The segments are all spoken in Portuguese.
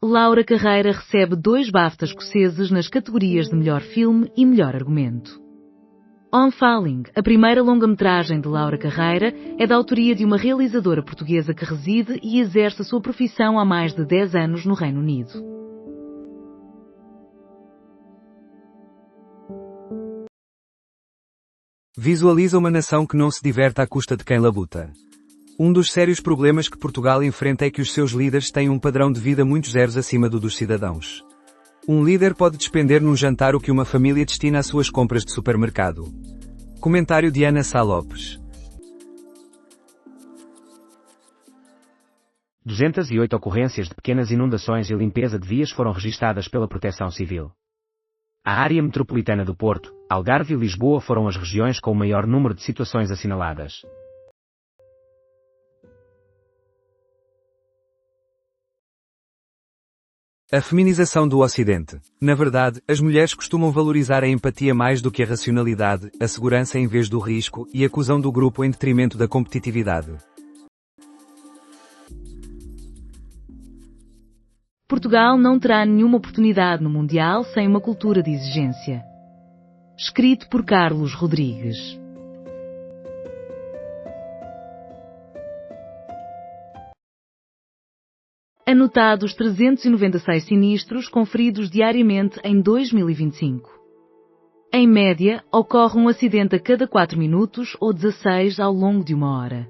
Laura Carreira recebe 2 BAFTA escoceses nas categorias de melhor filme e melhor argumento. On Falling, a primeira longa-metragem de Laura Carreira, é da autoria de uma realizadora portuguesa que reside e exerce a sua profissão há mais de 10 anos no Reino Unido. Visualiza uma nação que não se diverte à custa de quem labuta. Um dos sérios problemas que Portugal enfrenta é que os seus líderes têm um padrão de vida muitos zeros acima do dos cidadãos. Um líder pode despender num jantar o que uma família destina às suas compras de supermercado. Comentário de Ana Sá Lopes. 208 ocorrências de pequenas inundações e limpeza de vias foram registadas pela Proteção Civil. A área metropolitana do Porto, Algarve e Lisboa foram as regiões com o maior número de situações assinaladas. A feminização do Ocidente. Na verdade, as mulheres costumam valorizar a empatia mais do que a racionalidade, a segurança em vez do risco e a coesão do grupo em detrimento da competitividade. Portugal não terá nenhuma oportunidade no Mundial sem uma cultura de exigência. Escrito por Carlos Rodrigues. Anotados 396 sinistros conferidos diariamente em 2025. Em média, ocorre um acidente a cada 4 minutos ou 16 ao longo de uma hora.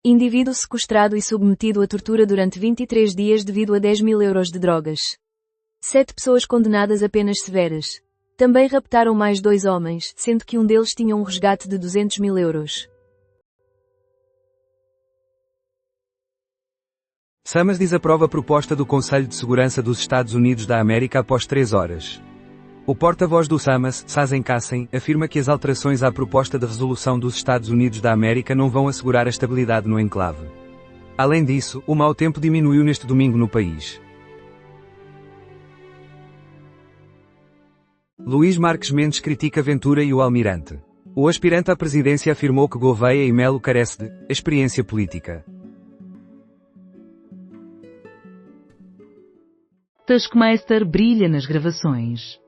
Indivíduo sequestrado e submetido à tortura durante 23 dias devido a 10.000 euros de drogas. 7 pessoas condenadas a penas severas. Também raptaram mais 2 homens, sendo que um deles tinha um resgate de 200.000 euros. Summers desaprova a proposta do Conselho de Segurança dos Estados Unidos da América após 3 horas. O porta-voz do Summers, Sazen Kassem, afirma que as alterações à proposta de resolução dos Estados Unidos da América não vão assegurar a estabilidade no enclave. Além disso, o mau tempo diminuiu neste domingo no país. Luís Marques Mendes critica Ventura e o Almirante. O aspirante à presidência afirmou que Gouveia e Melo carece de experiência política. Taskmaster brilha nas gravações.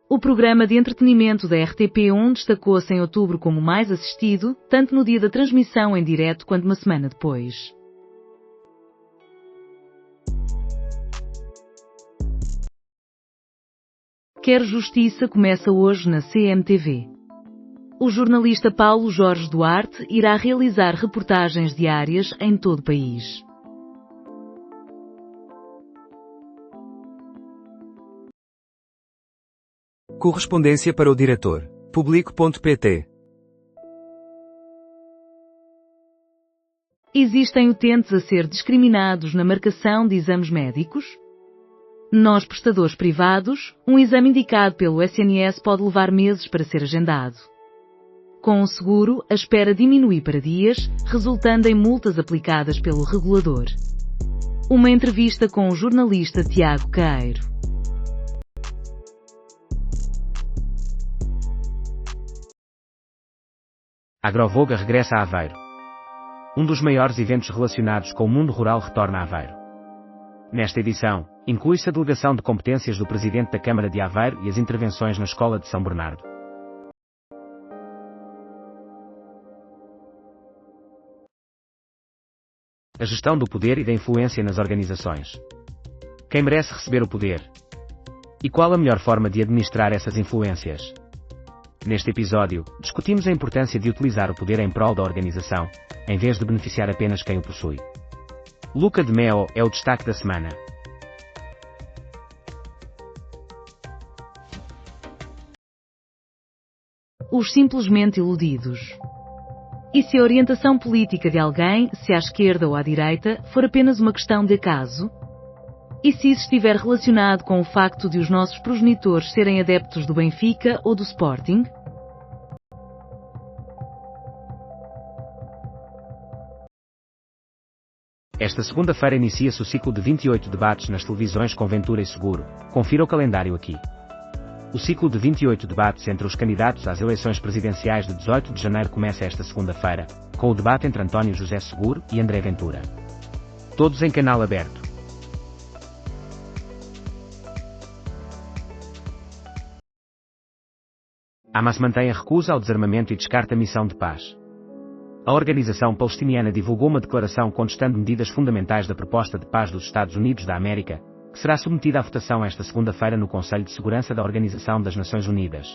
O programa de entretenimento da RTP1 destacou-se em outubro como o mais assistido, tanto no dia da transmissão em direto quanto uma semana depois. Quer Justiça começa hoje na CMTV. O jornalista Paulo Jorge Duarte irá realizar reportagens diárias em todo o país. Correspondência para o diretor. Publico.pt. Existem utentes a ser discriminados na marcação de exames médicos? Nós, prestadores privados, um exame indicado pelo SNS pode levar meses para ser agendado. Com o seguro, a espera diminui para dias, resultando em multas aplicadas pelo regulador. Uma entrevista com o jornalista Tiago Caeiro. Agrovoga regressa a Aveiro. Um dos maiores eventos relacionados com o mundo rural retorna a Aveiro. Nesta edição, inclui-se a delegação de competências do Presidente da Câmara de Aveiro e as intervenções na Escola de São Bernardo. A gestão do poder e da influência nas organizações. Quem merece receber o poder? E qual a melhor forma de administrar essas influências? Neste episódio, discutimos a importância de utilizar o poder em prol da organização, em vez de beneficiar apenas quem o possui. Luca de Meo é o destaque da semana. Os simplesmente iludidos. E se a orientação política de alguém, se à esquerda ou à direita, for apenas uma questão de acaso? E se isso estiver relacionado com o facto de os nossos progenitores serem adeptos do Benfica ou do Sporting? Esta segunda-feira inicia-se o ciclo de 28 debates nas televisões com Ventura e Seguro. Confira o calendário aqui. O ciclo de 28 debates entre os candidatos às eleições presidenciais de 18 de janeiro começa esta segunda-feira, com o debate entre António José Seguro e André Ventura. Todos em canal aberto. Hamas mantém a recusa ao desarmamento e descarta a missão de paz. A organização palestiniana divulgou uma declaração contestando medidas fundamentais da proposta de paz dos Estados Unidos da América, que será submetida à votação esta segunda-feira no Conselho de Segurança da Organização das Nações Unidas.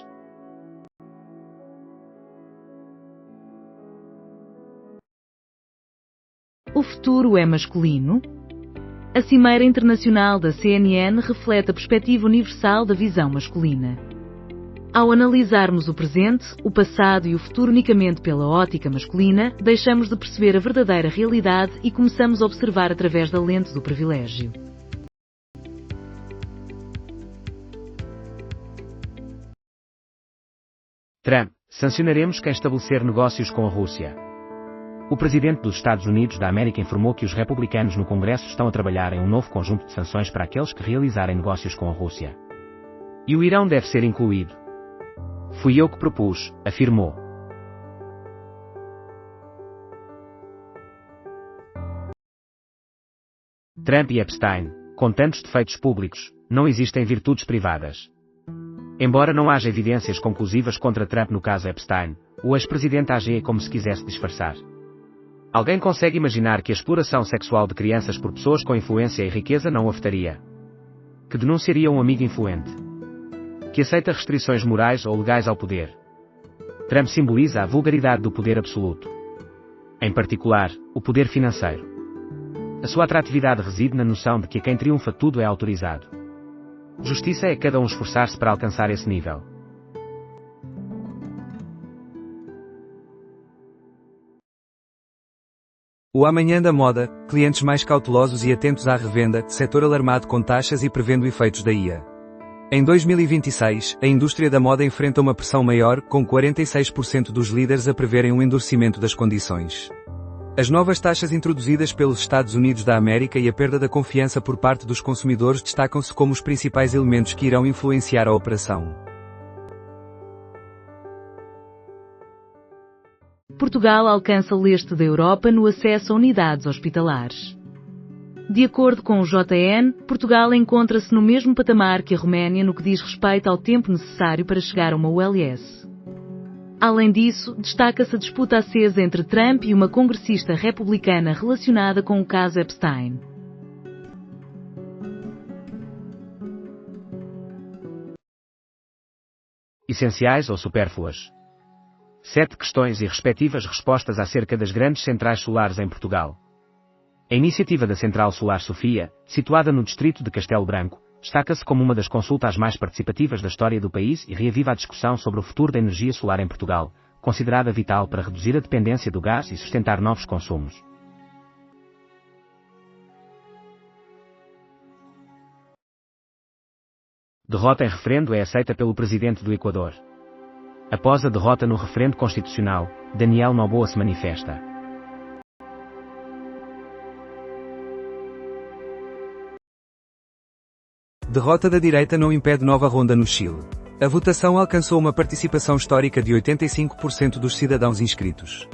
O futuro é masculino? A Cimeira Internacional da CNN reflete a perspectiva universal da visão masculina. Ao analisarmos o presente, o passado e o futuro unicamente pela ótica masculina, deixamos de perceber a verdadeira realidade e começamos a observar através da lente do privilégio. Trump: sancionaremos quem estabelecer negócios com a Rússia. O presidente dos Estados Unidos da América informou que os republicanos no Congresso estão a trabalhar em um novo conjunto de sanções para aqueles que realizarem negócios com a Rússia. E o Irão deve ser incluído. Fui eu que propus, afirmou. Trump e Epstein: com tantos defeitos públicos, não existem virtudes privadas. Embora não haja evidências conclusivas contra Trump no caso Epstein, o ex-presidente agia como se quisesse disfarçar. Alguém consegue imaginar que a exploração sexual de crianças por pessoas com influência e riqueza não o afetaria? Que denunciaria um amigo influente? Que aceita restrições morais ou legais ao poder? Trump simboliza a vulgaridade do poder absoluto. Em particular, o poder financeiro. A sua atratividade reside na noção de que a quem triunfa tudo é autorizado. Justiça é cada um esforçar-se para alcançar esse nível. O amanhã da moda, clientes mais cautelosos e atentos à revenda, setor alarmado com taxas e prevendo efeitos da IA. Em 2026, a indústria da moda enfrenta uma pressão maior, com 46% dos líderes a preverem um endurecimento das condições. As novas taxas introduzidas pelos Estados Unidos da América e a perda da confiança por parte dos consumidores destacam-se como os principais elementos que irão influenciar a operação. Portugal alcança leste da Europa no acesso a unidades hospitalares. De acordo com o JN, Portugal encontra-se no mesmo patamar que a Roménia no que diz respeito ao tempo necessário para chegar a uma ULS. Além disso, destaca-se a disputa acesa entre Trump e uma congressista republicana relacionada com o caso Epstein. Essenciais ou supérfluas? 7 questões e respectivas respostas acerca das grandes centrais solares em Portugal. A iniciativa da Central Solar Sofia, situada no distrito de Castelo Branco, destaca-se como uma das consultas mais participativas da história do país e reaviva a discussão sobre o futuro da energia solar em Portugal, considerada vital para reduzir a dependência do gás e sustentar novos consumos. Derrota em referendo é aceita pelo presidente do Equador. Após a derrota no referendo constitucional, Daniel Noboa se manifesta. Derrota da direita não impede nova ronda no Chile. A votação alcançou uma participação histórica de 85% dos cidadãos inscritos.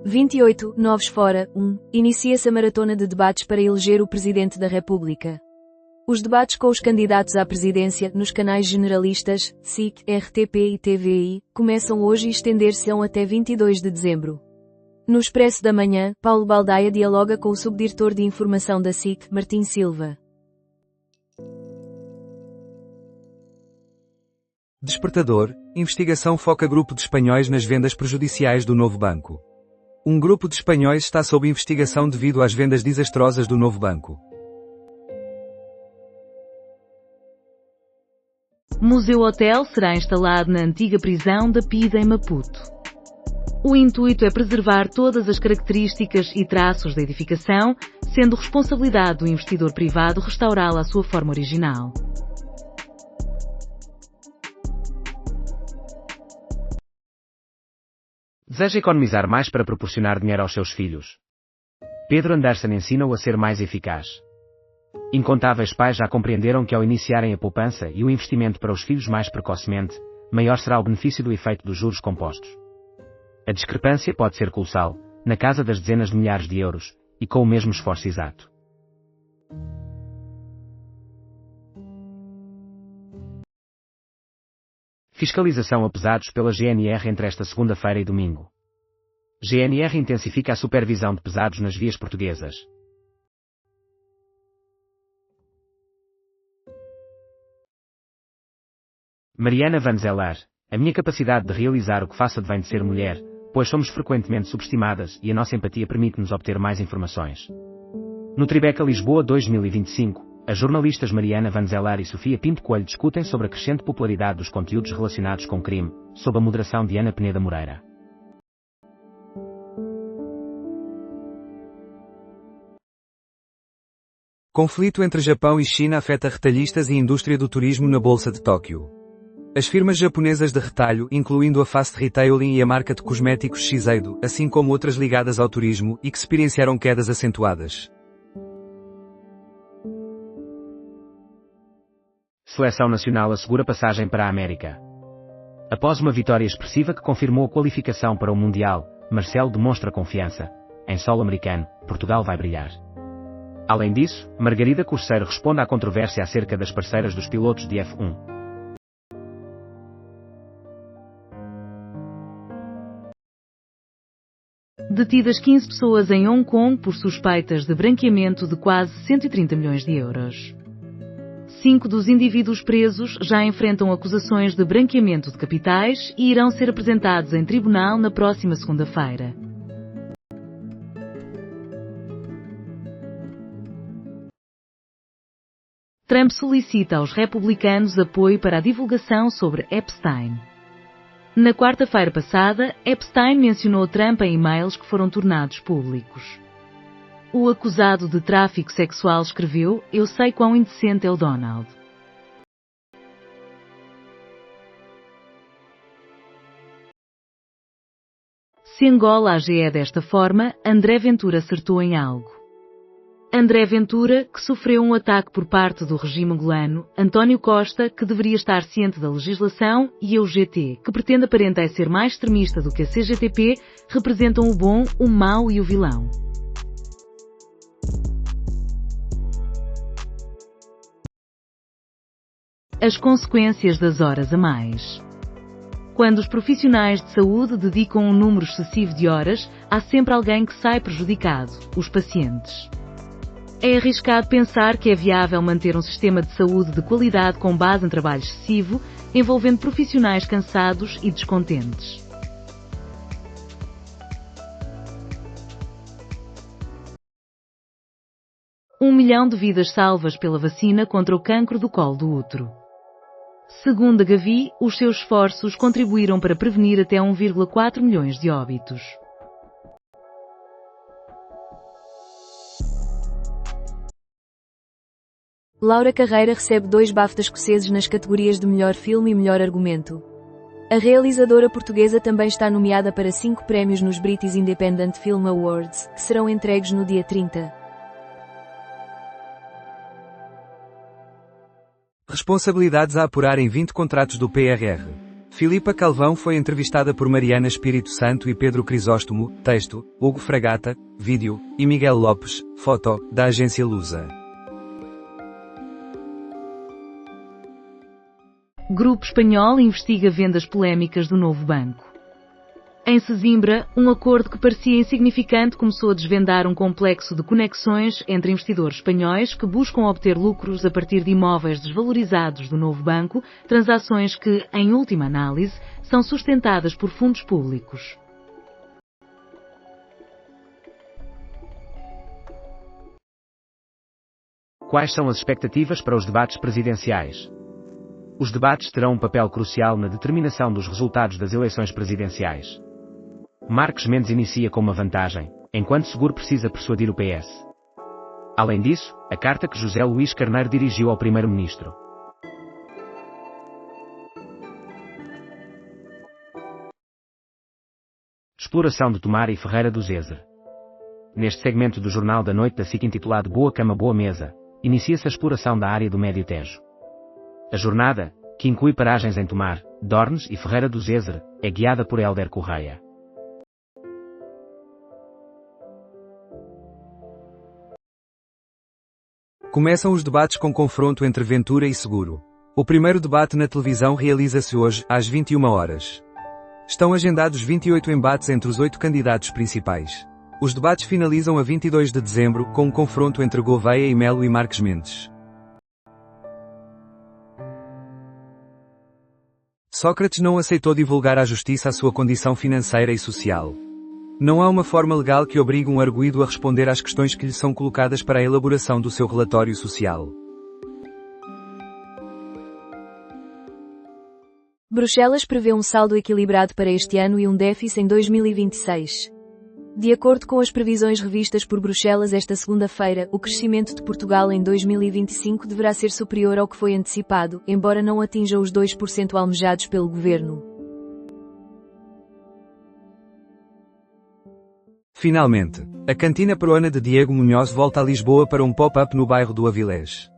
28, novos fora, 1. Inicia-se a maratona de debates para eleger o Presidente da República. Os debates com os candidatos à presidência, nos canais generalistas, SIC, RTP e TVI, começam hoje e estender-se-ão até 22 de dezembro. No Expresso da Manhã, Paulo Baldaia dialoga com o subdiretor de informação da SIC, Martim Silva. Despertador, investigação foca grupo de espanhóis nas vendas prejudiciais do novo banco. Um grupo de espanhóis está sob investigação devido às vendas desastrosas do novo banco. Museu Hotel será instalado na antiga prisão da PIDE em Maputo. O intuito é preservar todas as características e traços da edificação, sendo responsabilidade do investidor privado restaurá-la à sua forma original. Deseja economizar mais para proporcionar dinheiro aos seus filhos? Pedro Anderson ensina-o a ser mais eficaz. Incontáveis pais já compreenderam que ao iniciarem a poupança e o investimento para os filhos mais precocemente, maior será o benefício do efeito dos juros compostos. A discrepância pode ser colossal, na casa das dezenas de milhares de euros, e com o mesmo esforço exato. Fiscalização a pesados pela GNR entre esta segunda-feira e domingo. GNR intensifica a supervisão de pesados nas vias portuguesas. Mariana Vanzelar, a minha capacidade de realizar o que faço advém de ser mulher, pois somos frequentemente subestimadas e a nossa empatia permite-nos obter mais informações. No Tribeca Lisboa 2025, as jornalistas Mariana Vanzelar e Sofia Pinto Coelho discutem sobre a crescente popularidade dos conteúdos relacionados com crime, sob a moderação de Ana Peneda Moreira. Conflito entre Japão e China afeta retalhistas e indústria do turismo na Bolsa de Tóquio. As firmas japonesas de retalho, incluindo a Fast Retailing e a marca de cosméticos Shiseido, assim como outras ligadas ao turismo e que experienciaram quedas acentuadas. Seleção Nacional assegura passagem para a América. Após uma vitória expressiva que confirmou a qualificação para o Mundial, Marcelo demonstra confiança. Em solo americano, Portugal vai brilhar. Além disso, Margarida Corceiro responde à controvérsia acerca das parceiras dos pilotos de F1. Detidas 15 pessoas em Hong Kong por suspeitas de branqueamento de quase 130 milhões de euros. 5 dos indivíduos presos já enfrentam acusações de branqueamento de capitais e irão ser apresentados em tribunal na próxima segunda-feira. Trump solicita aos republicanos apoio para a divulgação sobre Epstein. Na quarta-feira passada, Epstein mencionou Trump em e-mails que foram tornados públicos. O acusado de tráfico sexual escreveu: "Eu sei quão indecente é o Donald." Se Angola age desta forma, André Ventura acertou em algo. André Ventura, que sofreu um ataque por parte do regime angolano, António Costa, que deveria estar ciente da legislação, e a UGT, que pretende aparentar ser mais extremista do que a CGTP, representam o bom, o mau e o vilão. As consequências das horas a mais. Quando os profissionais de saúde dedicam um número excessivo de horas, há sempre alguém que sai prejudicado: os pacientes. É arriscado pensar que é viável manter um sistema de saúde de qualidade com base em trabalho excessivo, envolvendo profissionais cansados e descontentes. Um 1 milhão de vidas salvas pela vacina contra o cancro do colo do útero. Segundo a Gavi, os seus esforços contribuíram para prevenir até 1,4 milhões de óbitos. Laura Carreira recebe 2 BAFTA escoceses nas categorias de melhor filme e melhor argumento. A realizadora portuguesa também está nomeada para 5 prémios nos British Independent Film Awards, que serão entregues no dia 30. Responsabilidades a apurar em 20 contratos do PRR. Filipa Calvão foi entrevistada por Mariana Espírito Santo e Pedro Crisóstomo, texto, Hugo Fragata, vídeo, e Miguel Lopes, foto, da agência Lusa. Grupo espanhol investiga vendas polémicas do novo banco. Em Sesimbra, um acordo que parecia insignificante começou a desvendar um complexo de conexões entre investidores espanhóis que buscam obter lucros a partir de imóveis desvalorizados do novo banco, transações que, em última análise, são sustentadas por fundos públicos. Quais são as expectativas para os debates presidenciais? Os debates terão um papel crucial na determinação dos resultados das eleições presidenciais. Marques Mendes inicia com uma vantagem, enquanto Seguro precisa persuadir o PS. Além disso, a carta que José Luís Carneiro dirigiu ao primeiro-ministro. Exploração de Tomar e Ferreira do Zezer. Neste segmento do Jornal da Noite da SIC intitulado Boa Cama Boa Mesa, inicia-se a exploração da área do Médio Tejo. A jornada, que inclui paragens em Tomar, Dornes e Ferreira do Zezer, é guiada por Hélder Correia. Começam os debates com confronto entre Ventura e Seguro. O primeiro debate na televisão realiza-se hoje, às 21 horas. Estão agendados 28 embates entre os 8 candidatos principais. Os debates finalizam a 22 de dezembro, com um confronto entre Gouveia e Melo e Marques Mendes. Sócrates não aceitou divulgar à justiça a sua condição financeira e social. Não há uma forma legal que obrigue um arguido a responder às questões que lhe são colocadas para a elaboração do seu relatório social. Bruxelas prevê um saldo equilibrado para este ano e um déficit em 2026. De acordo com as previsões revistas por Bruxelas esta segunda-feira, o crescimento de Portugal em 2025 deverá ser superior ao que foi antecipado, embora não atinja os 2% almejados pelo governo. Finalmente, a cantina peruana de Diego Munhoz volta a Lisboa para um pop-up no bairro do Avilés.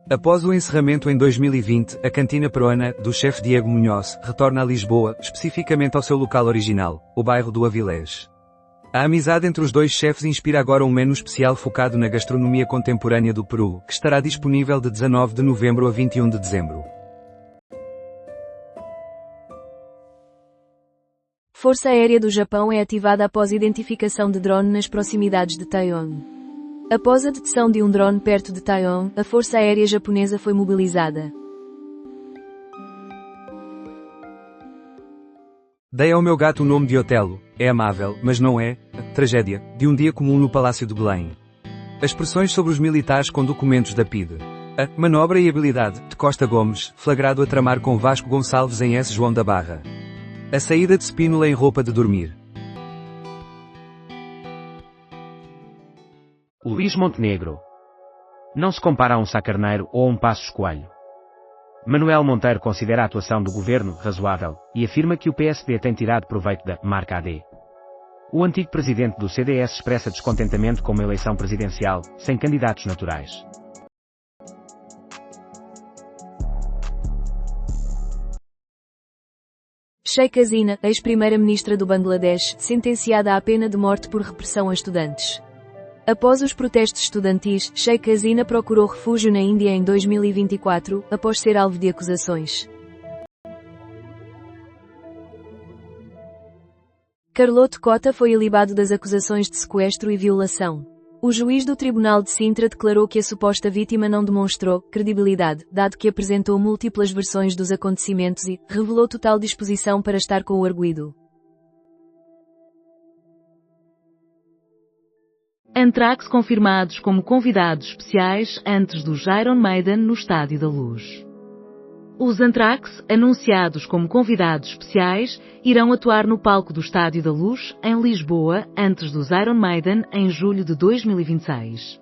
Após o encerramento em 2020, a cantina peruana, do chefe Diego Munhoz, retorna a Lisboa, especificamente ao seu local original, o bairro do Avilés. A amizade entre os dois chefes inspira agora um menu especial focado na gastronomia contemporânea do Peru, que estará disponível de 19 de novembro a 21 de dezembro. Força Aérea do Japão é ativada após identificação de drone nas proximidades de Taiwan. Após a detecção de um drone perto de Taiwan, a Força Aérea japonesa foi mobilizada. Dei ao meu gato o nome de Otelo, é amável, mas não é, tragédia, de um dia comum no Palácio de Belém. As pressões sobre os militares com documentos da PIDE. A manobra e habilidade, de Costa Gomes, flagrado a tramar com Vasco Gonçalves em S. João da Barra. A saída de Spínola em roupa de dormir. Luís Montenegro. Não se compara a um Sá Carneiro ou a um Passos Coelho. Manuel Monteiro considera a atuação do governo razoável e afirma que o PSD tem tirado proveito da marca AD. O antigo presidente do CDS expressa descontentamento com uma eleição presidencial sem candidatos naturais. Sheikh Hasina, ex-primeira-ministra do Bangladesh, sentenciada à pena de morte por repressão a estudantes. Após os protestos estudantis, Sheikh Hasina procurou refúgio na Índia em 2024, após ser alvo de acusações. Carloto Cota foi ilibado das acusações de sequestro e violação. O juiz do Tribunal de Sintra declarou que a suposta vítima não demonstrou credibilidade, dado que apresentou múltiplas versões dos acontecimentos e revelou total disposição para estar com o arguido. Anthrax confirmados como convidados especiais antes do Iron Maiden no Estádio da Luz. Os Anthrax, anunciados como convidados especiais, irão atuar no palco do Estádio da Luz, em Lisboa, antes dos Iron Maiden, em julho de 2026.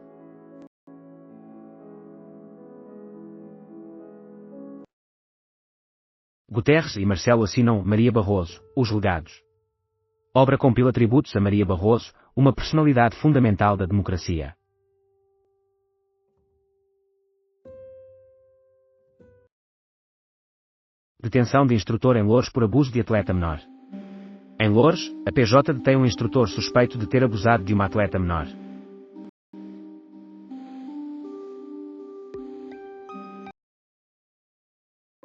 Guterres e Marcelo assinam Maria Barroso, Os Legados. Obra compila tributos a Maria Barroso, uma personalidade fundamental da democracia. Detenção de instrutor em Loures por abuso de atleta menor. Em Loures, a PJ detém um instrutor suspeito de ter abusado de uma atleta menor.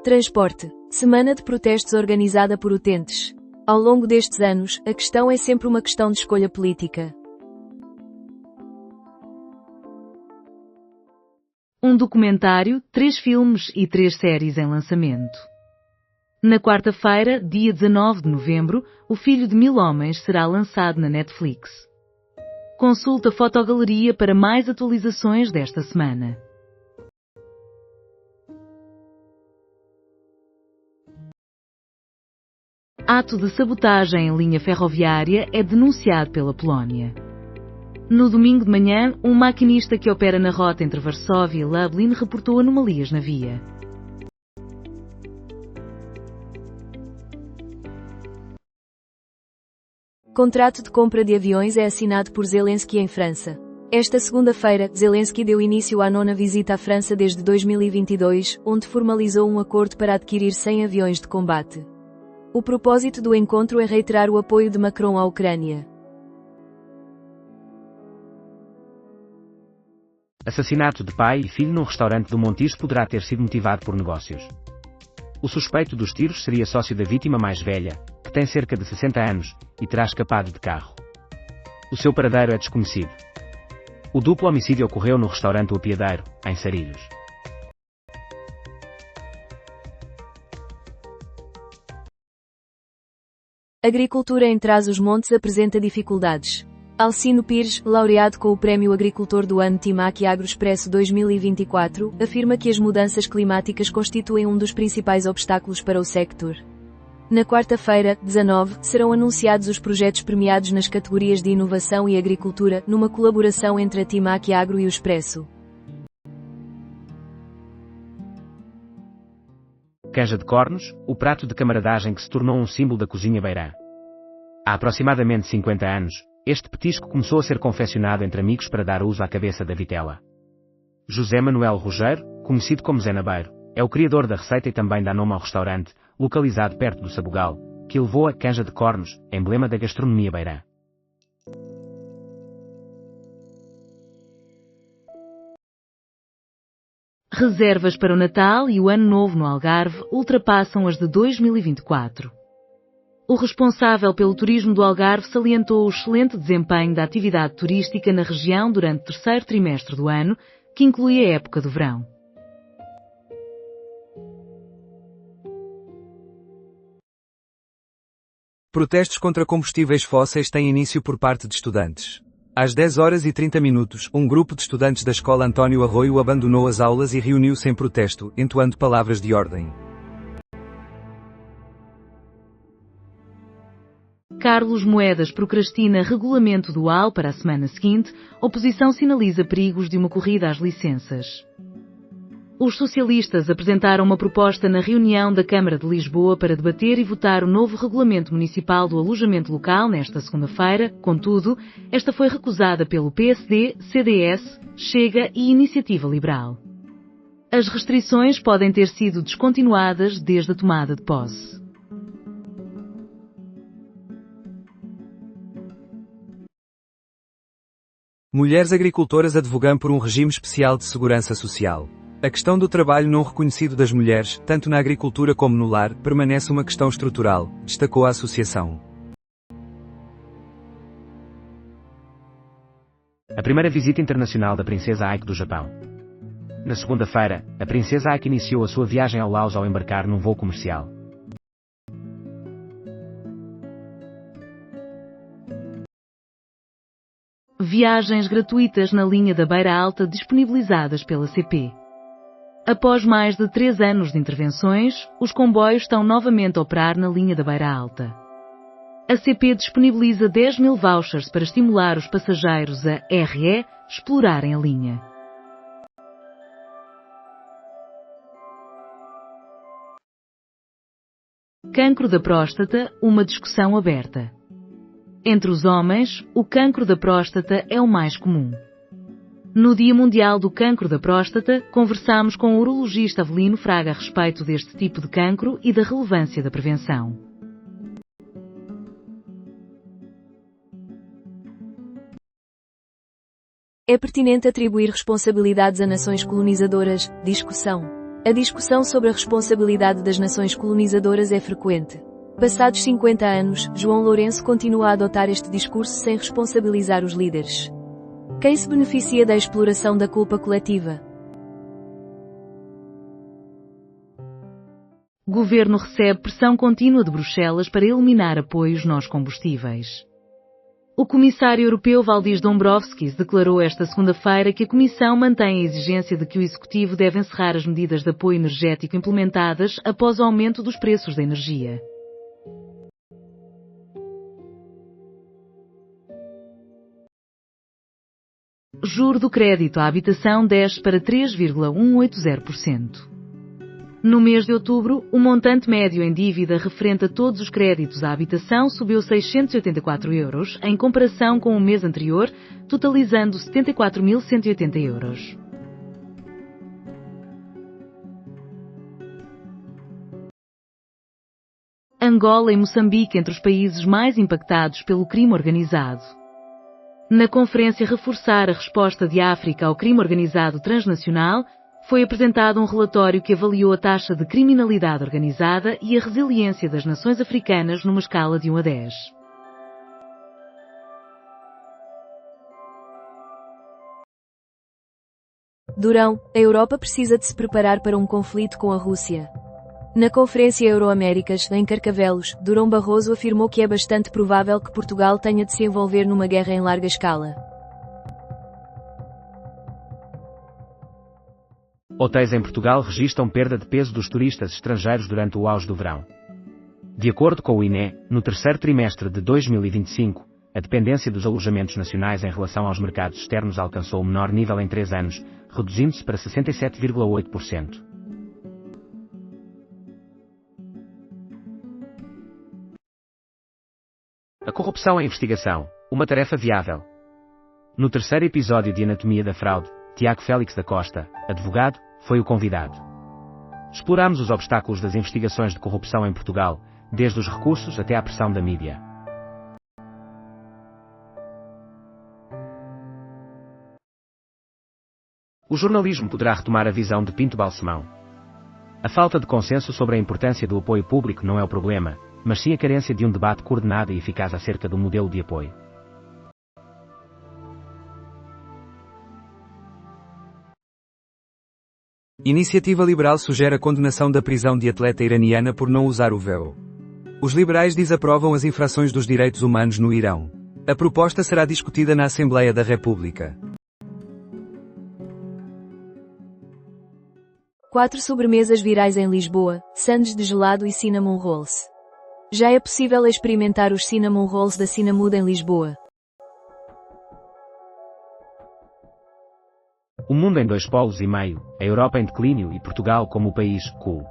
Transporte. Semana de protestos organizada por utentes. Ao longo destes anos, a questão é sempre uma questão de escolha política. Um documentário, 3 filmes e 3 séries em lançamento. Na quarta-feira, dia 19 de novembro, O Filho de Mil Homens será lançado na Netflix. Consulta a fotogaleria para mais atualizações desta semana. Ato de sabotagem em linha ferroviária é denunciado pela Polónia. No domingo de manhã, um maquinista que opera na rota entre Varsóvia e Lublin reportou anomalias na via. Contrato de compra de aviões é assinado por Zelensky em França. Esta segunda-feira, Zelensky deu início à 9ª visita à França desde 2022, onde formalizou um acordo para adquirir 100 aviões de combate. O propósito do encontro é reiterar o apoio de Macron à Ucrânia. Assassinato de pai e filho num restaurante do Montijo poderá ter sido motivado por negócios. O suspeito dos tiros seria sócio da vítima mais velha, que tem cerca de 60 anos, e terá escapado de carro. O seu paradeiro é desconhecido. O duplo homicídio ocorreu no restaurante O Apiadeiro, em Sarilhos. Agricultura em Trás-os-Montes apresenta dificuldades. Alcino Pires, laureado com o Prémio Agricultor do Ano Timac Agro Expresso 2024, afirma que as mudanças climáticas constituem um dos principais obstáculos para o sector. Na quarta-feira, 19, serão anunciados os projetos premiados nas categorias de Inovação e Agricultura, numa colaboração entre a Timac Agro e o Expresso. Canja de cornos, o prato de camaradagem que se tornou um símbolo da cozinha beirã. Há aproximadamente 50 anos, este petisco começou a ser confeccionado entre amigos para dar uso à cabeça da vitela. José Manuel Rogério, conhecido como Zé Nabeiro, é o criador da receita e também dá nome ao restaurante, localizado perto do Sabugal, que elevou a canja de cornos, emblema da gastronomia beirã. Reservas para o Natal e o Ano Novo no Algarve ultrapassam as de 2024. O responsável pelo turismo do Algarve salientou o excelente desempenho da atividade turística na região durante o terceiro trimestre do ano, que inclui a época do verão. Protestos contra combustíveis fósseis têm início por parte de estudantes. Às 10h30, um grupo de estudantes da Escola António Arroio abandonou as aulas e reuniu-se em protesto, entoando palavras de ordem. Carlos Moedas procrastina regulamento dual para a semana seguinte, oposição sinaliza perigos de uma corrida às licenças. Os socialistas apresentaram uma proposta na reunião da Câmara de Lisboa para debater e votar o novo regulamento municipal do alojamento local nesta segunda-feira, contudo, esta foi recusada pelo PSD, CDS, Chega e Iniciativa Liberal. As restrições podem ter sido descontinuadas desde a tomada de posse. Mulheres agricultoras advogam por um regime especial de segurança social. A questão do trabalho não reconhecido das mulheres, tanto na agricultura como no lar, permanece uma questão estrutural, destacou a associação. A primeira visita internacional da Princesa Aiko do Japão. Na segunda-feira, a Princesa Aiko iniciou a sua viagem ao Laos ao embarcar num voo comercial. Viagens gratuitas na linha da Beira Alta disponibilizadas pela CP. Após mais de 3 anos de intervenções, os comboios estão novamente a operar na linha da Beira Alta. A CP disponibiliza 10.000 vouchers para estimular os passageiros a RE explorarem a linha. Cancro da próstata, uma discussão aberta. Entre os homens, o cancro da próstata é o mais comum. No Dia Mundial do Cancro da Próstata, conversamos com o urologista Avelino Fraga a respeito deste tipo de cancro e da relevância da prevenção. É pertinente atribuir responsabilidades a nações colonizadoras? Discussão. A discussão sobre a responsabilidade das nações colonizadoras é frequente. Passados 50 anos, João Lourenço continua a adotar este discurso sem responsabilizar os líderes. Quem se beneficia da exploração da culpa coletiva? Governo recebe pressão contínua de Bruxelas para eliminar apoios nos combustíveis. O comissário europeu Valdis Dombrovskis declarou esta segunda-feira que a Comissão mantém a exigência de que o Executivo deve encerrar as medidas de apoio energético implementadas após o aumento dos preços da energia. Juro do crédito à habitação desce para 3,180%. No mês de outubro, o montante médio em dívida referente a todos os créditos à habitação subiu 684 euros, em comparação com o mês anterior, totalizando 74.180 euros. Angola e Moçambique entre os países mais impactados pelo crime organizado. Na conferência Reforçar a Resposta de África ao Crime Organizado Transnacional, foi apresentado um relatório que avaliou a taxa de criminalidade organizada e a resiliência das nações africanas numa escala de 1 a 10. Durão, a Europa precisa de se preparar para um conflito com a Rússia. Na Conferência Euro-Américas, em Carcavelos, Durão Barroso afirmou que é bastante provável que Portugal tenha de se envolver numa guerra em larga escala. Hotéis em Portugal registram perda de peso dos turistas estrangeiros durante o auge do verão. De acordo com o INE, no terceiro trimestre de 2025, a dependência dos alojamentos nacionais em relação aos mercados externos alcançou o menor nível em 3 anos, reduzindo-se para 67,8%. A corrupção é investigação, uma tarefa viável. No terceiro episódio de Anatomia da Fraude, Tiago Félix da Costa, advogado, foi o convidado. Exploramos os obstáculos das investigações de corrupção em Portugal, desde os recursos até à pressão da mídia. O jornalismo poderá retomar a visão de Pinto Balsemão. A falta de consenso sobre a importância do apoio público não é o problema, mas sim a carência de um debate coordenado e eficaz acerca do modelo de apoio. Iniciativa Liberal sugere a condenação da prisão de atleta iraniana por não usar o véu. Os liberais desaprovam as infrações dos direitos humanos no Irão. A proposta será discutida na Assembleia da República. 4 sobremesas virais em Lisboa, sandes de gelado e cinnamon rolls. Já é possível experimentar os cinnamon rolls da Cinnamud em Lisboa. O mundo em 2 polos e meio, a Europa em declínio e Portugal como o país cool.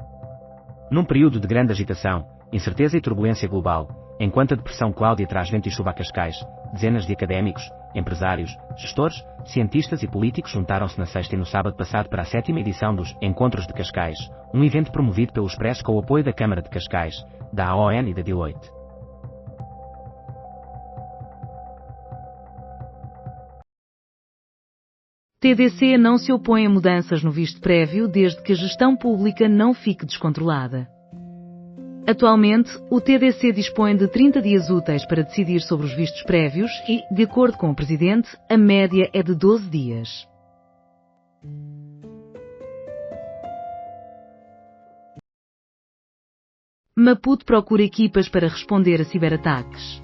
Num período de grande agitação, incerteza e turbulência global, enquanto a depressão Cláudia traz vento e chuva a Cascais, dezenas de académicos, empresários, gestores, cientistas e políticos juntaram-se na sexta e no sábado passado para a 7ª edição dos Encontros de Cascais, um evento promovido pelo Expresso com o apoio da Câmara de Cascais, da AON e da Deloitte. TDC não se opõe a mudanças no visto prévio desde que a gestão pública não fique descontrolada. Atualmente, o TDC dispõe de 30 dias úteis para decidir sobre os vistos prévios e, de acordo com o Presidente, a média é de 12 dias. Maputo procura equipas para responder a ciberataques.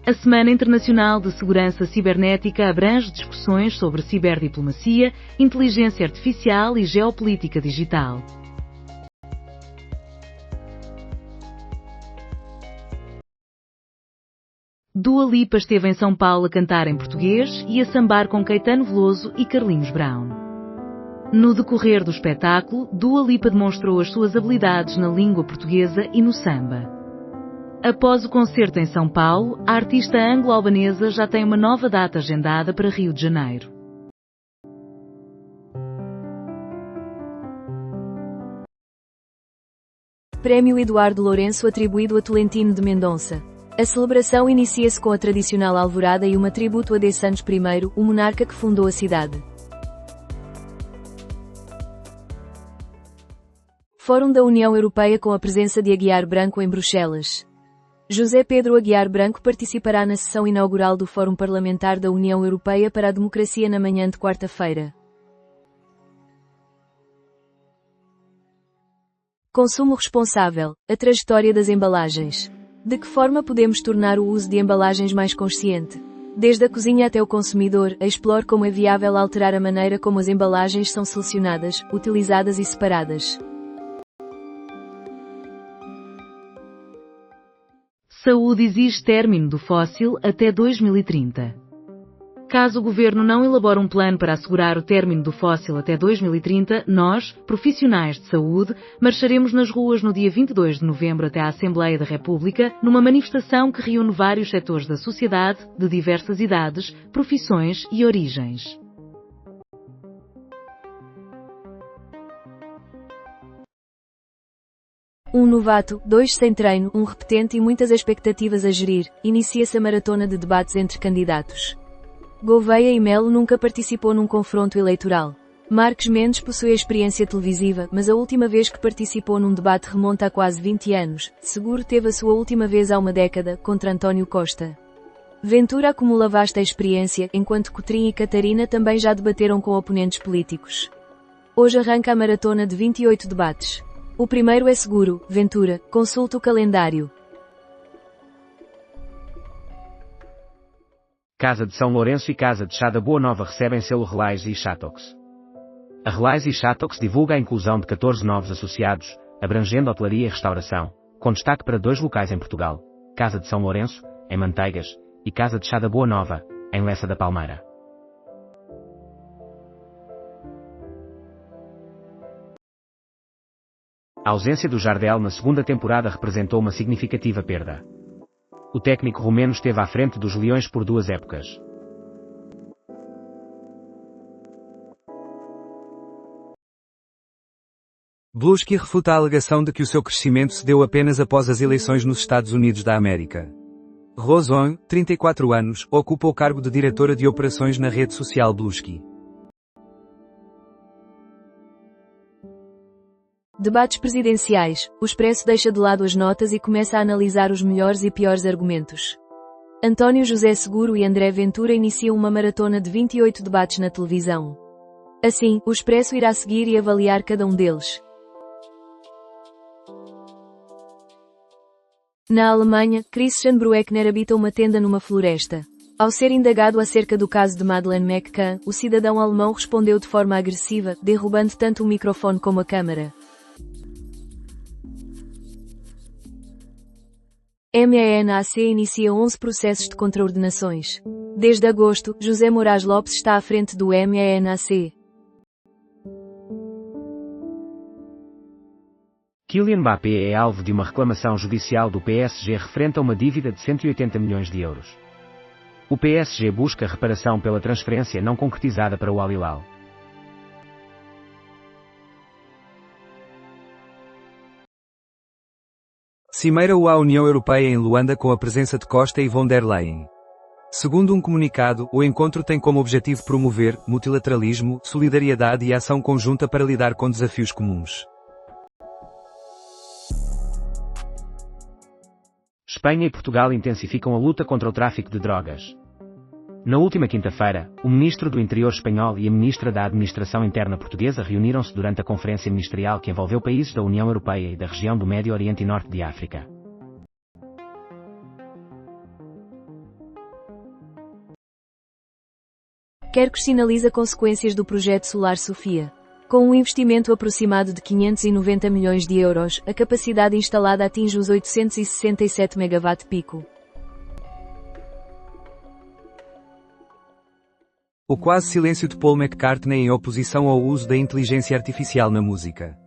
A Semana Internacional de Segurança Cibernética abrange discussões sobre ciberdiplomacia, inteligência artificial e geopolítica digital. Dua Lipa esteve em São Paulo a cantar em português e a sambar com Caetano Veloso e Carlinhos Brown. No decorrer do espetáculo, Dua Lipa demonstrou as suas habilidades na língua portuguesa e no samba. Após o concerto em São Paulo, a artista anglo-albanesa já tem uma nova data agendada para Rio de Janeiro. Prémio Eduardo Lourenço atribuído a Tolentino de Mendonça. A celebração inicia-se com a tradicional alvorada e uma tributo a D. Santos I, o monarca que fundou a cidade. Fórum da União Europeia com a presença de Aguiar Branco em Bruxelas. José Pedro Aguiar Branco participará na sessão inaugural do Fórum Parlamentar da União Europeia para a Democracia na manhã de quarta-feira. Consumo responsável. A trajetória das embalagens. De que forma podemos tornar o uso de embalagens mais consciente? Desde a cozinha até o consumidor, explore como é viável alterar a maneira como as embalagens são selecionadas, utilizadas e separadas. Saúde exige término do fóssil até 2030. Caso o governo não elabore um plano para assegurar o término do fóssil até 2030, nós, profissionais de saúde, marcharemos nas ruas no dia 22 de novembro até à Assembleia da República, numa manifestação que reúne vários setores da sociedade, de diversas idades, profissões e origens. Um novato, 2 sem treino, um repetente e muitas expectativas a gerir, inicia-se a maratona de debates entre candidatos. Gouveia e Melo nunca participou num confronto eleitoral. Marques Mendes possui experiência televisiva, mas a última vez que participou num debate remonta a quase 20 anos. Seguro teve a sua última vez há uma década, contra António Costa. Ventura acumula vasta experiência, enquanto Cotrim e Catarina também já debateram com oponentes políticos. Hoje arranca a maratona de 28 debates. O primeiro é Seguro, Ventura, consulte o calendário. Casa de São Lourenço e Casa de Chá da Boa Nova recebem selo Relais e Chatox. A Relais e Chatox divulga a inclusão de 14 novos associados, abrangendo hotelaria e restauração, com destaque para 2 locais em Portugal, Casa de São Lourenço, em Manteigas, e Casa de Chá da Boa Nova, em Lessa da Palmeira. A ausência do Jardel na segunda temporada representou uma significativa perda. O técnico romeno esteve à frente dos Leões por 2 épocas. Bluesky refuta a alegação de que o seu crescimento se deu apenas após as eleições nos Estados Unidos da América. Roson, 34 anos, ocupa o cargo de diretora de operações na rede social Bluesky. Debates presidenciais. O Expresso deixa de lado as notas e começa a analisar os melhores e piores argumentos. António José Seguro e André Ventura iniciam uma maratona de 28 debates na televisão. Assim, o Expresso irá seguir e avaliar cada um deles. Na Alemanha, Christian Brueckner habita uma tenda numa floresta. Ao ser indagado acerca do caso de Madeleine McCann, o cidadão alemão respondeu de forma agressiva, derrubando tanto o microfone como a câmara. MENAC inicia 11 processos de contraordenações. Desde agosto, José Moraes Lopes está à frente do MENAC. Kylian Mbappé é alvo de uma reclamação judicial do PSG referente a uma dívida de 180 milhões de euros. O PSG busca reparação pela transferência não concretizada para o Al Hilal. Cimeira à União Europeia em Luanda com a presença de Costa e von der Leyen. Segundo um comunicado, o encontro tem como objetivo promover multilateralismo, solidariedade e ação conjunta para lidar com desafios comuns. Espanha e Portugal intensificam a luta contra o tráfico de drogas. Na última quinta-feira, o ministro do Interior espanhol e a ministra da Administração Interna portuguesa reuniram-se durante a conferência ministerial que envolveu países da União Europeia e da região do Médio Oriente e Norte de África. Quercus sinaliza consequências do projeto Solar Sofia. Com um investimento aproximado de 590 milhões de euros, a capacidade instalada atinge os 867 MW-pico. O quase silêncio de Paul McCartney em oposição ao uso da inteligência artificial na música.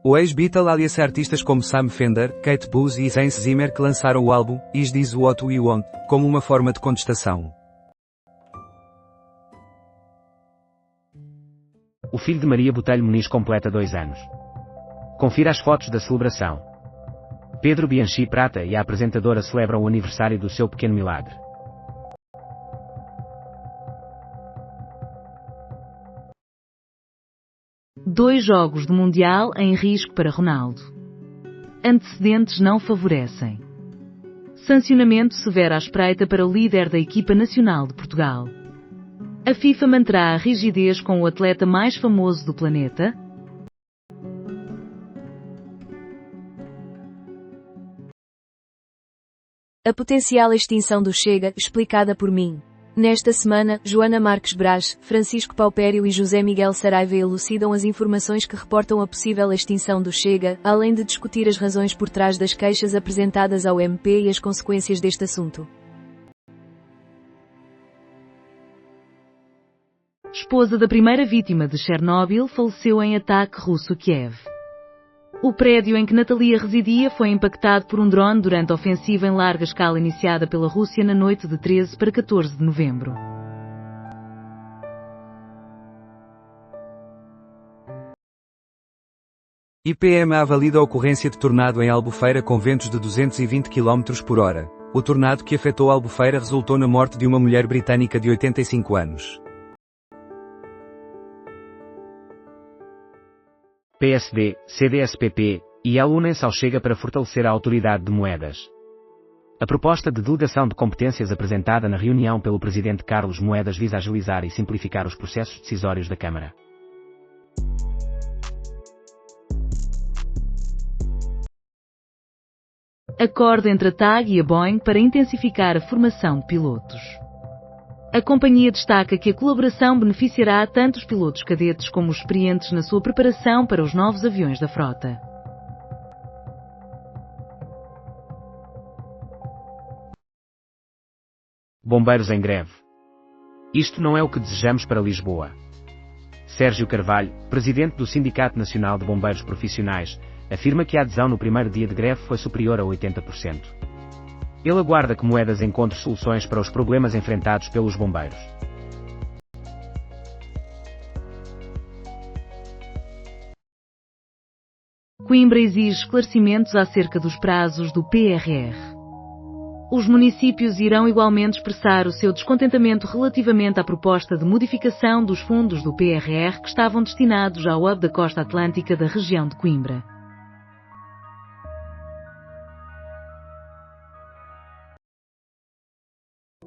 O ex-Beatle alia-se a artistas como Sam Fender, Kate Bush e Hans Zimmer que lançaram o álbum Is This What We Want, como uma forma de contestação. O filho de Maria Botelho Muniz completa 2 anos. Confira as fotos da celebração. Pedro Bianchi Prata e a apresentadora celebram o aniversário do seu pequeno milagre. Dois jogos do Mundial em risco para Ronaldo. Antecedentes não favorecem. Sancionamento severo à espreita para o líder da equipa nacional de Portugal. A FIFA manterá a rigidez com o atleta mais famoso do planeta? A potencial extinção do Chega, explicada por mim. Nesta semana, Joana Marques Braz, Francisco Paupério e José Miguel Saraiva elucidam as informações que reportam a possível extinção do Chega, além de discutir as razões por trás das queixas apresentadas ao MP e as consequências deste assunto. esposa da primeira vítima de Chernobyl, faleceu em ataque russo a Kiev. O prédio em que Natalia residia foi impactado por um drone durante a ofensiva em larga escala iniciada pela Rússia na noite de 13 para 14 de novembro. IPMA valida a ocorrência de tornado em Albufeira com ventos de 220 km por hora. O tornado que afetou Albufeira resultou na morte de uma mulher britânica de 85 anos. PSD, CDS-PP e EL unem-se ao Chega para fortalecer a autoridade de moedas. A proposta de delegação de competências apresentada na reunião pelo presidente Carlos Moedas visa agilizar e simplificar os processos decisórios da Câmara. Acordo entre a TAG e a Boeing para intensificar a formação de pilotos. A companhia destaca que a colaboração beneficiará tanto os pilotos cadetes como os experientes na sua preparação para os novos aviões da frota. Bombeiros em greve. Isto não é o que desejamos para Lisboa. Sérgio Carvalho, presidente do Sindicato Nacional de Bombeiros Profissionais, afirma que a adesão no primeiro dia de greve foi superior a 80%. Ele aguarda que Moedas encontre soluções para os problemas enfrentados pelos bombeiros. Coimbra exige esclarecimentos acerca dos prazos do PRR. Os municípios irão igualmente expressar o seu descontentamento relativamente à proposta de modificação dos fundos do PRR que estavam destinados ao hub da costa atlântica da região de Coimbra.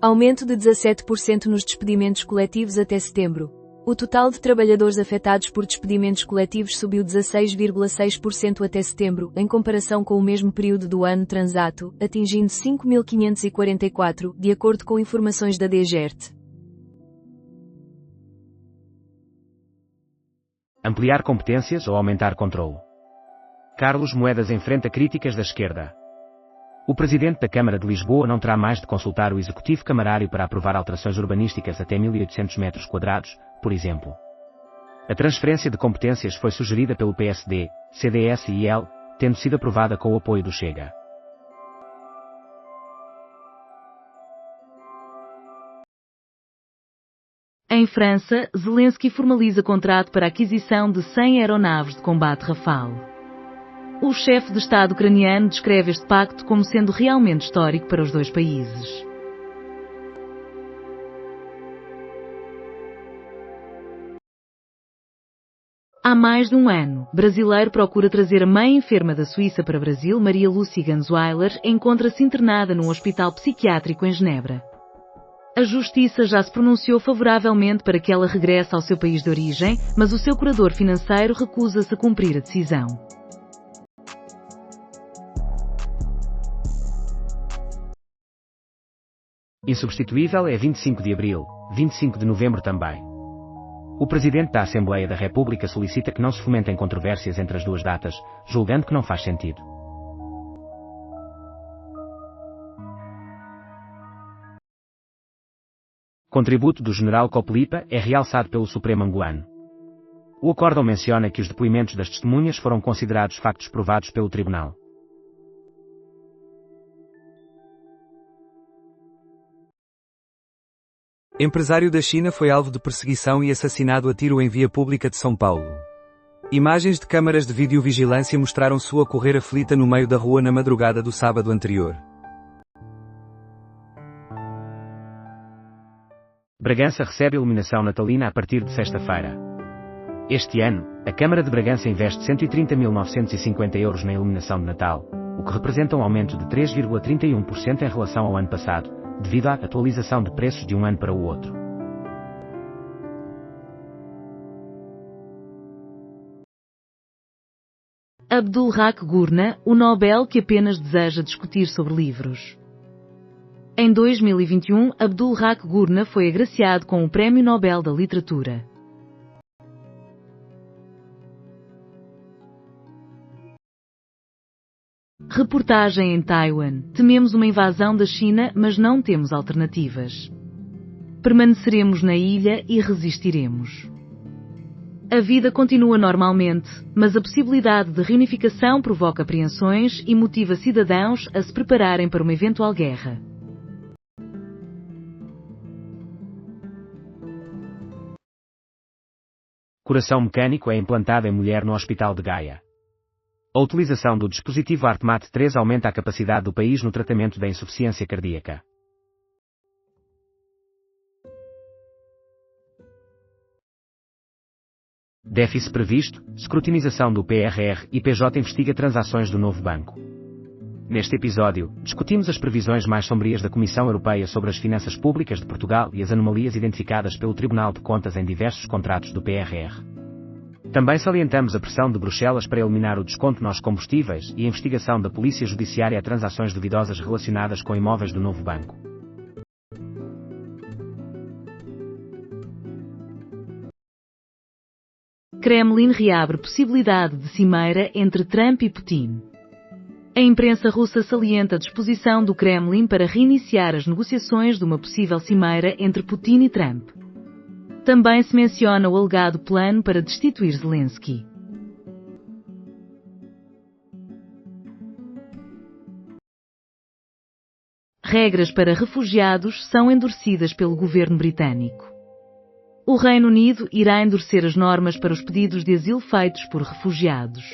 Aumento de 17% nos despedimentos coletivos até setembro. O total de trabalhadores afetados por despedimentos coletivos subiu 16,6% até setembro, em comparação com o mesmo período do ano transato, atingindo 5.544, de acordo com informações da DGERT. Ampliar competências ou aumentar controle? Carlos Moedas enfrenta críticas da esquerda. O presidente da Câmara de Lisboa não terá mais de consultar o Executivo Camarário para aprovar alterações urbanísticas até 1.800 metros quadrados, por exemplo. A transferência de competências foi sugerida pelo PSD, CDS e EL, tendo sido aprovada com o apoio do Chega. Em França, Zelensky formaliza contrato para a aquisição de 100 aeronaves de combate Rafale. O chefe de Estado ucraniano descreve este pacto como sendo realmente histórico para os dois países. Há mais de um ano, brasileiro procura trazer a mãe enferma da Suíça para Brasil. Maria Lúcia Gansweiler encontra-se internada num hospital psiquiátrico em Genebra. A justiça já se pronunciou favoravelmente para que ela regresse ao seu país de origem, mas o seu curador financeiro recusa-se a cumprir a decisão. Insubstituível é 25 de abril, 25 de novembro também. O Presidente da Assembleia da República solicita que não se fomentem controvérsias entre as duas datas, julgando que não faz sentido. Contributo do General Coplipa é realçado pelo Supremo angolano. O acórdão menciona que os depoimentos das testemunhas foram considerados factos provados pelo Tribunal. Empresário da China foi alvo de perseguição e assassinado a tiro em via pública de São Paulo. Imagens de câmaras de videovigilância mostraram sua correr aflita no meio da rua na madrugada do sábado anterior. Bragança recebe iluminação natalina a partir de sexta-feira. Este ano, a Câmara de Bragança investe 130.950 euros na iluminação de Natal, o que representa um aumento de 3,31% em relação ao ano passado, devido à atualização de preços de um ano para o outro. Abdul-Haq Gurna, o Nobel que apenas deseja discutir sobre livros. Em 2021, Abdul-Haq Gurna foi agraciado com o Prémio Nobel da Literatura. Reportagem em Taiwan. Tememos uma invasão da China, mas não temos alternativas. Permaneceremos na ilha e resistiremos. A vida continua normalmente, mas a possibilidade de reunificação provoca apreensões e motiva cidadãos a se prepararem para uma eventual guerra. Coração mecânico é implantado em mulher no Hospital de Gaia. A utilização do dispositivo HeartMath 3 aumenta a capacidade do país no tratamento da insuficiência cardíaca. Déficit previsto, escrutinização do PRR e PJ investiga transações do novo banco. Neste episódio, discutimos as previsões mais sombrias da Comissão Europeia sobre as finanças públicas de Portugal e as anomalias identificadas pelo Tribunal de Contas em diversos contratos do PRR. Também salientamos a pressão de Bruxelas para eliminar o desconto nos combustíveis e a investigação da Polícia Judiciária a transações duvidosas relacionadas com imóveis do novo banco. Kremlin reabre possibilidade de cimeira entre Trump e Putin. A imprensa russa salienta a disposição do Kremlin para reiniciar as negociações de uma possível cimeira entre Putin e Trump. Também se menciona o alegado plano para destituir Zelensky. Regras para refugiados são endurecidas pelo governo britânico. O Reino Unido irá endurecer as normas para os pedidos de asilo feitos por refugiados.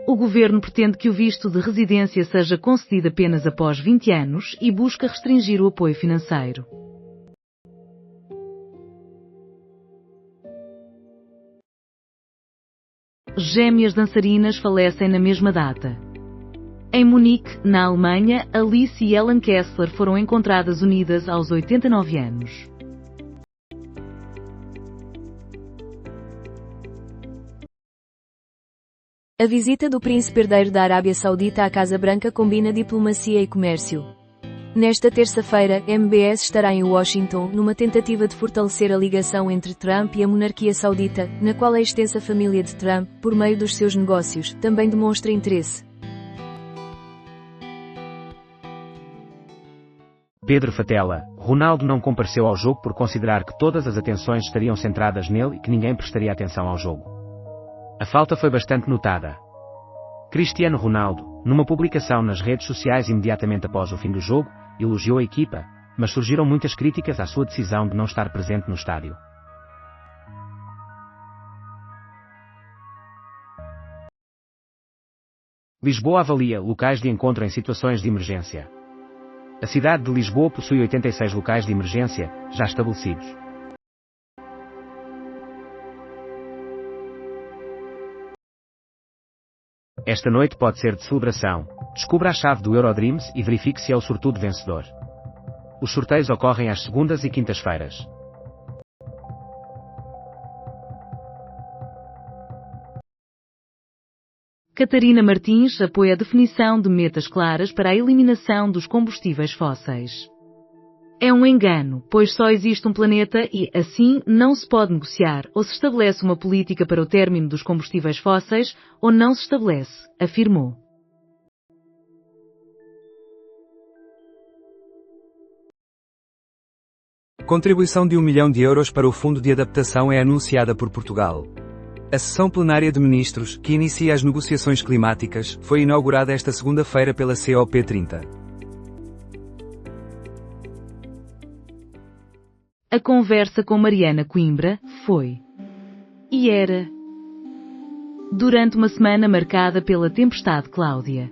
O governo pretende que o visto de residência seja concedido apenas após 20 anos e busca restringir o apoio financeiro. Gêmeas dançarinas falecem na mesma data. Em Munique, na Alemanha, Alice e Ellen Kessler foram encontradas unidas aos 89 anos. A visita do príncipe herdeiro da Arábia Saudita à Casa Branca combina diplomacia e comércio. Nesta terça-feira, MBS estará em Washington, numa tentativa de fortalecer a ligação entre Trump e a monarquia saudita, na qual a extensa família de Trump, por meio dos seus negócios, também demonstra interesse. Pedro Fatela, Ronaldo não compareceu ao jogo por considerar que todas as atenções estariam centradas nele e que ninguém prestaria atenção ao jogo. A falta foi bastante notada. Cristiano Ronaldo, numa publicação nas redes sociais imediatamente após o fim do jogo, elogiou a equipa, mas surgiram muitas críticas à sua decisão de não estar presente no estádio. Lisboa avalia locais de encontro em situações de emergência. A cidade de Lisboa possui 86 locais de emergência, já estabelecidos. Esta noite pode ser de celebração. Descubra a chave do Eurodreams e verifique se é o sortudo vencedor. Os sorteios ocorrem às segundas e quintas-feiras. Catarina Martins apoia a definição de metas claras para a eliminação dos combustíveis fósseis. É um engano, pois só existe um planeta e, assim, não se pode negociar ou se estabelece uma política para o término dos combustíveis fósseis ou não se estabelece, afirmou. Contribuição de €1 milhão para o Fundo de Adaptação é anunciada por Portugal. A sessão plenária de ministros, que inicia as negociações climáticas, foi inaugurada esta segunda-feira pela COP30. A conversa com Mariana Coimbra foi e era durante uma semana marcada pela tempestade Cláudia.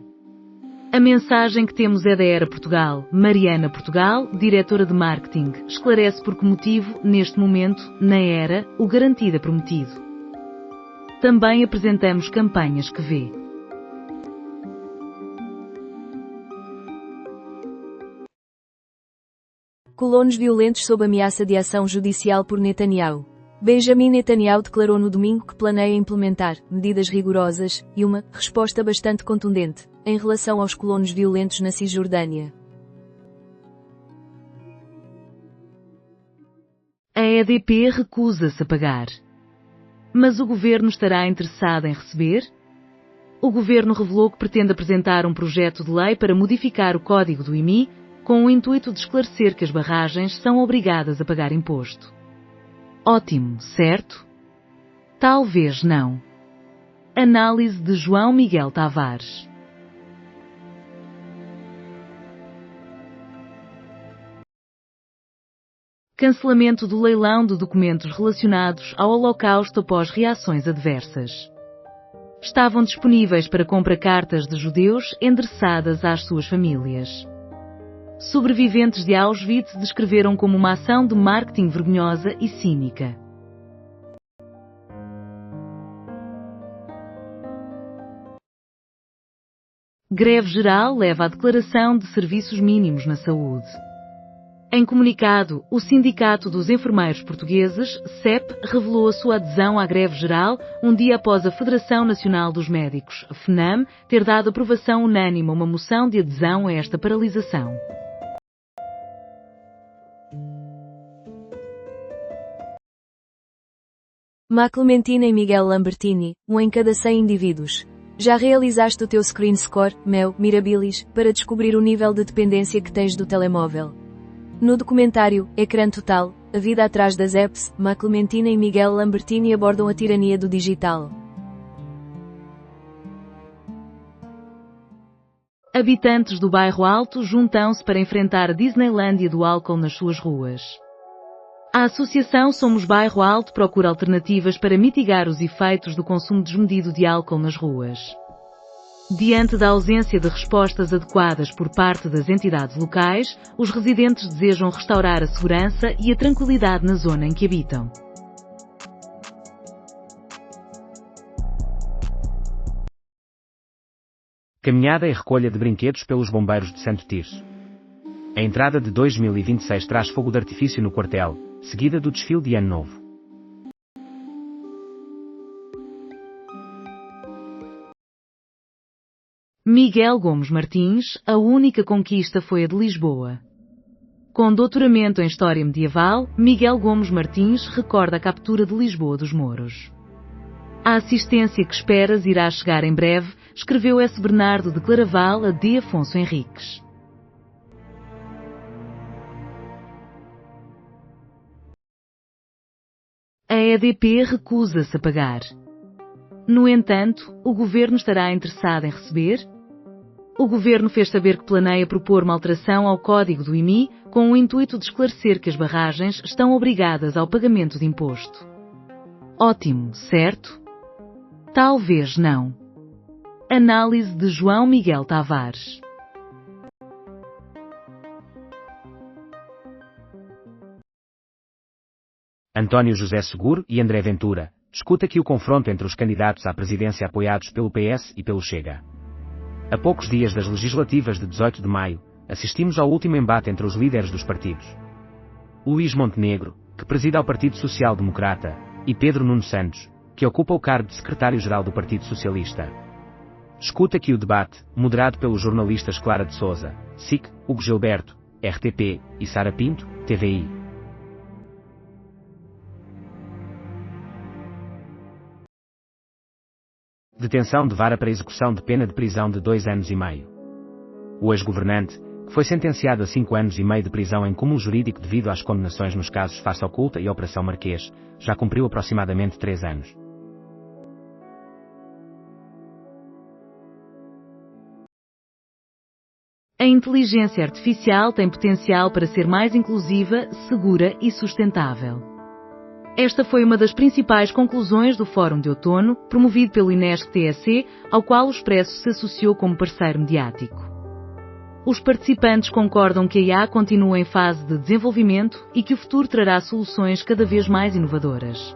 A mensagem que temos é da Era Portugal. Mariana Portugal, diretora de marketing, esclarece por que motivo, neste momento, na Era, o garantido é prometido. Também apresentamos campanhas que vê. Colonos violentos sob ameaça de ação judicial por Netanyahu. Benjamin Netanyahu declarou no domingo que planeia implementar medidas rigorosas e uma resposta bastante contundente em relação aos colonos violentos na Cisjordânia. A EDP recusa-se a pagar. Mas o governo estará interessado em receber? O governo revelou que pretende apresentar um projeto de lei para modificar o código do IMI, com o intuito de esclarecer que as barragens são obrigadas a pagar imposto. Ótimo, certo? Talvez não. Análise de João Miguel Tavares. Cancelamento do leilão de documentos relacionados ao Holocausto após reações adversas. Estavam disponíveis para compra cartas de judeus endereçadas às suas famílias. Sobreviventes de Auschwitz descreveram como uma ação de marketing vergonhosa e cínica. Greve geral leva à declaração de serviços mínimos na saúde. Em comunicado, o Sindicato dos Enfermeiros Portugueses, SEP, revelou a sua adesão à greve geral um dia após a Federação Nacional dos Médicos, FNAM, ter dado aprovação unânime a uma moção de adesão a esta paralisação. Má Clementina e Miguel Lambertini, um em cada 100 indivíduos. Já realizaste o teu screen score, Mel, Mirabilis, para descobrir o nível de dependência que tens do telemóvel? No documentário, Ecrã Total, A Vida Atrás das Apps, Má Clementina e Miguel Lambertini abordam a tirania do digital. Habitantes do Bairro Alto juntam-se para enfrentar a Disneylândia do álcool nas suas ruas. A Associação Somos Bairro Alto procura alternativas para mitigar os efeitos do consumo desmedido de álcool nas ruas. Diante da ausência de respostas adequadas por parte das entidades locais, os residentes desejam restaurar a segurança e a tranquilidade na zona em que habitam. Caminhada e recolha de brinquedos pelos bombeiros de Santo Tirso. A entrada de 2026 traz fogo de artifício no quartel, seguida do desfile de Ano Novo. Miguel Gomes Martins, a única conquista foi a de Lisboa. Com doutoramento em História Medieval, Miguel Gomes Martins recorda a captura de Lisboa dos mouros. A assistência que esperas irá chegar em breve, escreveu S. Bernardo de Claraval a D. Afonso Henriques. A EDP recusa-se a pagar. No entanto, o governo estará interessado em receber? O governo fez saber que planeia propor uma alteração ao código do IMI com o intuito de esclarecer que as barragens estão obrigadas ao pagamento de imposto. Ótimo, certo? Talvez não. Análise de João Miguel Tavares. António José Seguro e André Ventura. Escuta aqui o confronto entre os candidatos à presidência apoiados pelo PS e pelo Chega. A poucos dias das legislativas de 18 de maio, assistimos ao último embate entre os líderes dos partidos. Luís Montenegro, que preside ao Partido Social Democrata, e Pedro Nuno Santos, que ocupa o cargo de secretário-geral do Partido Socialista. Escuta aqui o debate, moderado pelos jornalistas Clara de Sousa, SIC, Hugo Gilberto, RTP, e Sara Pinto, TVI. Detenção de vara para execução de pena de prisão de 2 anos e meio. O ex-governante, que foi sentenciado a 5 anos e meio de prisão em cúmulo jurídico devido às condenações nos casos Farsa Oculta e Operação Marquês, já cumpriu aproximadamente 3 anos. A inteligência artificial tem potencial para ser mais inclusiva, segura e sustentável. Esta foi uma das principais conclusões do Fórum de Outono, promovido pelo INESC-TSE, ao qual o Expresso se associou como parceiro mediático. Os participantes concordam que a IA continua em fase de desenvolvimento e que o futuro trará soluções cada vez mais inovadoras.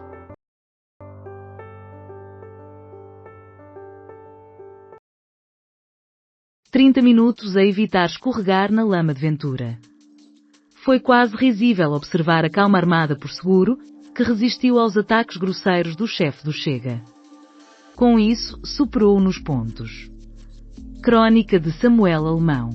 "30 minutos a evitar escorregar na lama de Ventura." Foi quase risível observar a calma armada por Seguro, que resistiu aos ataques grosseiros do chefe do Chega. Com isso, superou-o nos pontos. Crónica de Samuel Alemão.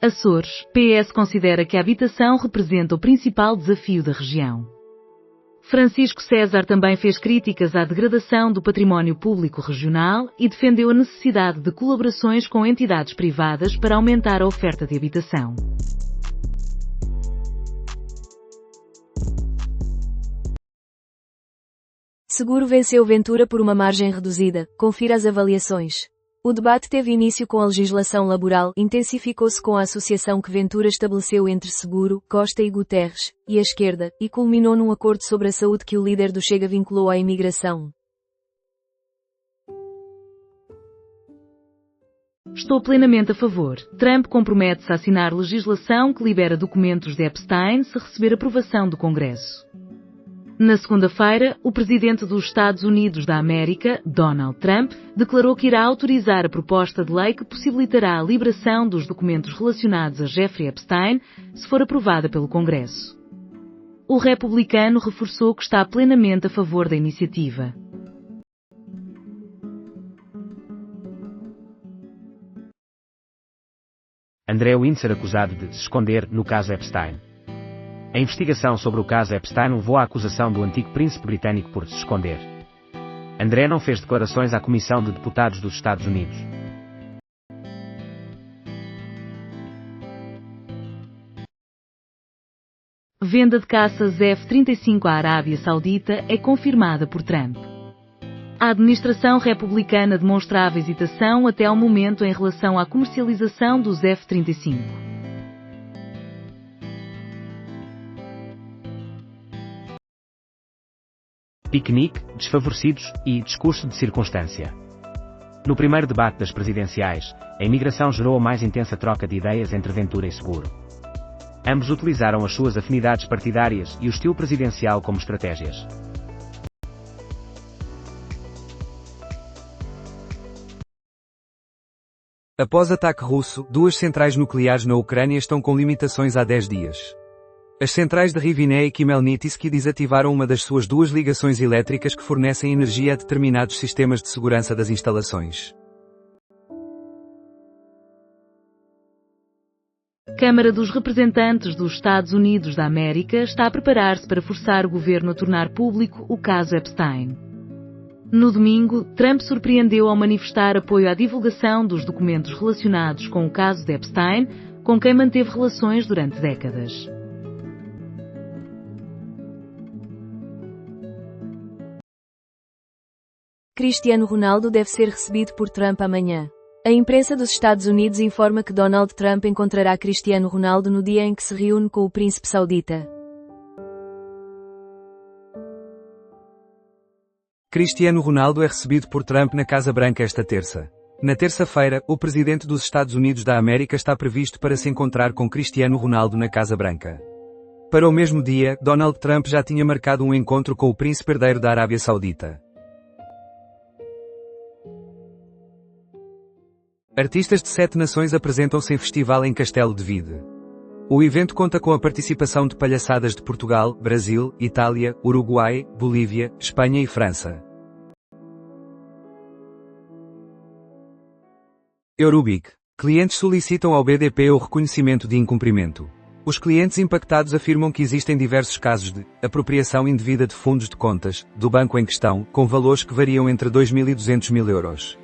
Açores, PS considera que a habitação representa o principal desafio da região. Francisco César também fez críticas à degradação do património público regional e defendeu a necessidade de colaborações com entidades privadas para aumentar a oferta de habitação. Seguro venceu Ventura por uma margem reduzida. Confira as avaliações. O debate teve início com a legislação laboral, intensificou-se com a associação que Ventura estabeleceu entre Seguro, Costa e Guterres, e a esquerda, e culminou num acordo sobre a saúde que o líder do Chega vinculou à imigração. Estou plenamente a favor. Trump compromete-se a assinar legislação que libera documentos de Epstein se receber aprovação do Congresso. Na segunda-feira, o presidente dos Estados Unidos da América, Donald Trump, declarou que irá autorizar a proposta de lei que possibilitará a liberação dos documentos relacionados a Jeffrey Epstein, se for aprovada pelo Congresso. O republicano reforçou que está plenamente a favor da iniciativa. André Windsor acusado de se esconder no caso Epstein. A investigação sobre o caso Epstein levou à acusação do antigo príncipe britânico por se esconder. André não fez declarações à Comissão de Deputados dos Estados Unidos. Venda de caças F-35 à Arábia Saudita é confirmada por Trump. A administração republicana demonstrava hesitação até ao momento em relação à comercialização dos F-35. Piquenique, desfavorecidos e discurso de circunstância. No primeiro debate das presidenciais, a imigração gerou a mais intensa troca de ideias entre Ventura e Seguro. Ambos utilizaram as suas afinidades partidárias e o estilo presidencial como estratégias. Após ataque russo, 2 centrais nucleares na Ucrânia estão com limitações há 10 dias. As centrais de Rivne e Khmelnytskyi desativaram uma das suas 2 ligações elétricas que fornecem energia a determinados sistemas de segurança das instalações. Câmara dos Representantes dos Estados Unidos da América está a preparar-se para forçar o governo a tornar público o caso Epstein. No domingo, Trump surpreendeu ao manifestar apoio à divulgação dos documentos relacionados com o caso de Epstein, com quem manteve relações durante décadas. Cristiano Ronaldo deve ser recebido por Trump amanhã. A imprensa dos Estados Unidos informa que Donald Trump encontrará Cristiano Ronaldo no dia em que se reúne com o príncipe saudita. Cristiano Ronaldo é recebido por Trump na Casa Branca esta terça. Na terça-feira, o presidente dos Estados Unidos da América está previsto para se encontrar com Cristiano Ronaldo na Casa Branca. Para o mesmo dia, Donald Trump já tinha marcado um encontro com o príncipe herdeiro da Arábia Saudita. Artistas de 7 nações apresentam-se em festival em Castelo de Vide. O evento conta com a participação de palhaçadas de Portugal, Brasil, Itália, Uruguai, Bolívia, Espanha e França. Eurobic. Clientes solicitam ao BDP o reconhecimento de incumprimento. Os clientes impactados afirmam que existem diversos casos de apropriação indevida de fundos de contas do banco em questão, com valores que variam entre 2.000 e 200.000 euros.